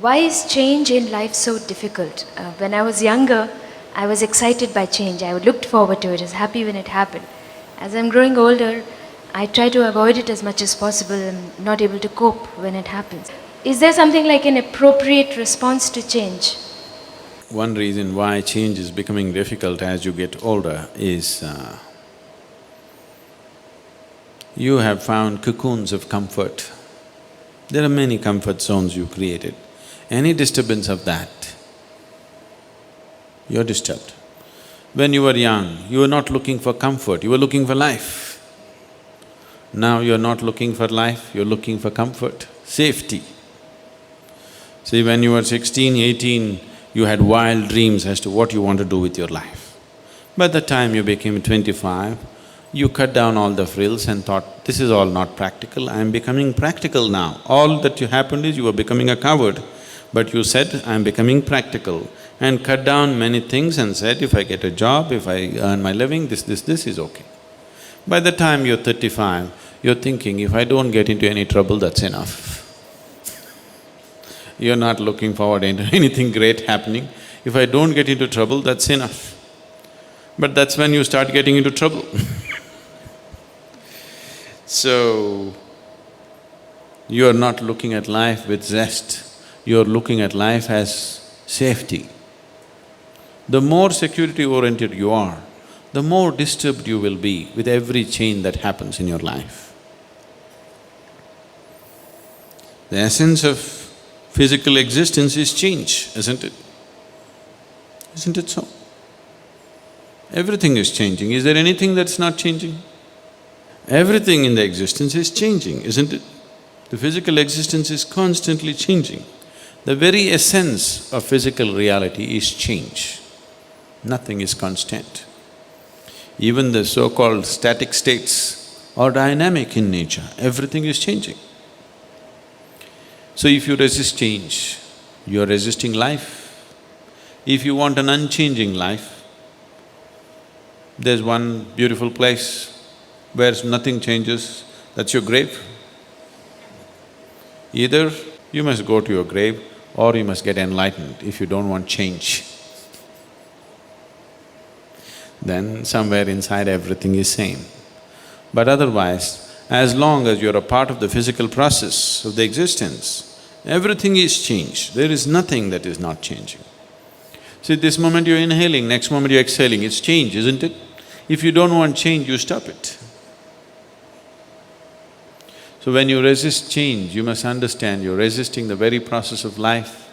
Why is change in life so difficult? When I was younger, I was excited by change. I looked forward to it, I was happy when it happened. As I'm growing older, I try to avoid it as much as possible. I'm not able to cope when it happens. Is there something like an appropriate response to change? One reason why change is becoming difficult as you get older is you have found cocoons of comfort. There are many comfort zones you created. Any disturbance of that, you're disturbed. When you were young, you were not looking for comfort, you were looking for life. Now you're not looking for life, you're looking for comfort, safety. See, when you were 16, 18, you had wild dreams as to what you want to do with your life. By the time you became 25, you cut down all the frills and thought, this is all not practical, I am becoming practical now. All that happened is you were becoming a coward, but you said, I am becoming practical, and cut down many things and said, if I get a job, if I earn my living, this is okay. By the time you're 35, you're thinking, if I don't get into any trouble, that's enough. You're not looking forward to anything great happening. If I don't get into trouble, that's enough. But that's when you start getting into trouble. So, you're not looking at life with zest, you're looking at life as safety. The more security-oriented you are, the more disturbed you will be with every change that happens in your life. The essence of physical existence is change, isn't it? Isn't it so? Everything is changing. Is there anything that's not changing? Everything in the existence is changing, isn't it? The physical existence is constantly changing. The very essence of physical reality is change. Nothing is constant. Even the so-called static states are dynamic in nature, everything is changing. So if you resist change, you're resisting life. If you want an unchanging life, there's one beautiful place where nothing changes, that's your grave. Either you must go to your grave or you must get enlightened if you don't want change. Then somewhere inside everything is same. But otherwise, as long as you're a part of the physical process of the existence, everything is changed, there is nothing that is not changing. See, this moment you're inhaling, next moment you're exhaling, it's change, isn't it? If you don't want change, you stop it. So when you resist change, you must understand you're resisting the very process of life,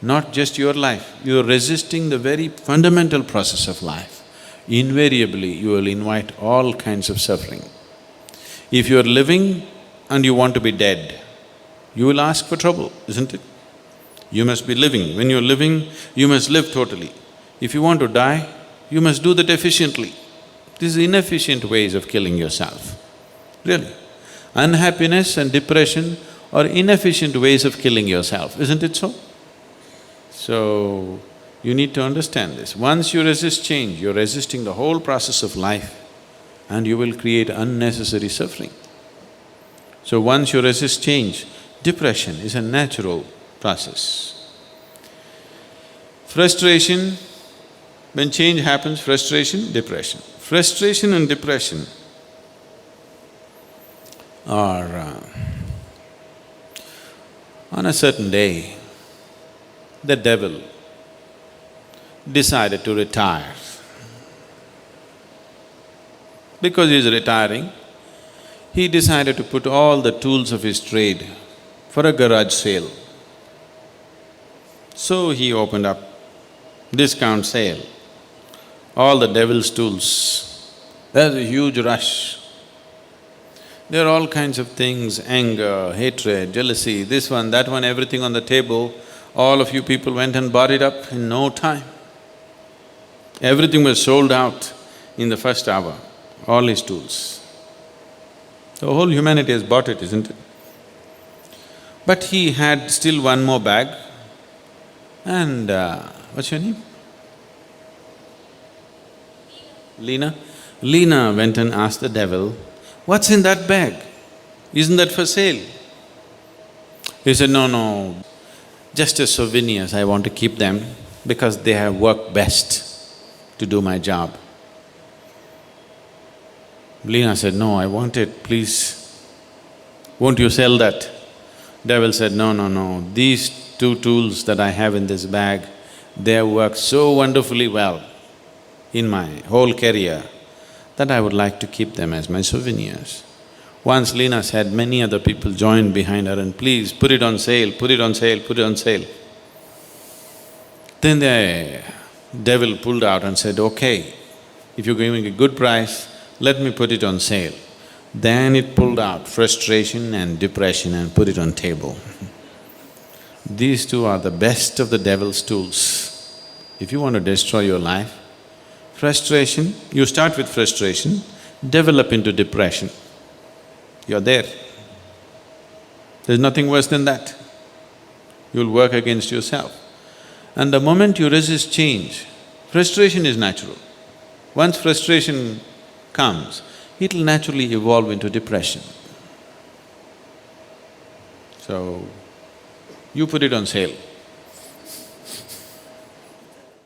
not just your life, you're resisting the very fundamental process of life. Invariably, you will invite all kinds of suffering. If you're living and you want to be dead, you will ask for trouble, isn't it? You must be living. When you're living, you must live totally. If you want to die, you must do that efficiently. These are inefficient ways of killing yourself, really. Unhappiness and depression are inefficient ways of killing yourself, isn't it so? So, you need to understand this. Once you resist change, you're resisting the whole process of life and you will create unnecessary suffering. So once you resist change, depression is a natural process. Frustration, when change happens, frustration, depression. Frustration and depression are… on a certain day, the devil decided to retire. Because he's retiring, he decided to put all the tools of his trade for a garage sale. So he opened up discount sale, all the devil's tools. There's a huge rush. There are all kinds of things, anger, hatred, jealousy, this one, that one, everything on the table. All of you people went and bought it up in no time. Everything was sold out in the first hour, all his tools. The whole humanity has bought it, isn't it? But he had still one more bag and what's your name? Leena? Leena went and asked the devil, what's in that bag? Isn't that for sale? He said, no, just as souvenirs, I want to keep them because they have worked best to do my job. Leena said, no, I want it, please. Won't you sell that? Devil said, no, no, no, these two tools that I have in this bag, they have worked so wonderfully well in my whole career that I would like to keep them as my souvenirs. Once Leena said, many other people joined behind her and please put it on sale, put it on sale, put it on sale. Then the devil pulled out and said, okay, if you're giving a good price, let me put it on sale. Then it pulled out frustration and depression and put it on table. These two are the best of the devil's tools. If you want to destroy your life, frustration, you start with frustration, develop into depression. You're there. There's nothing worse than that. You'll work against yourself. And the moment you resist change, frustration is natural. Once frustration comes, it'll naturally evolve into depression. So, you put it on sale.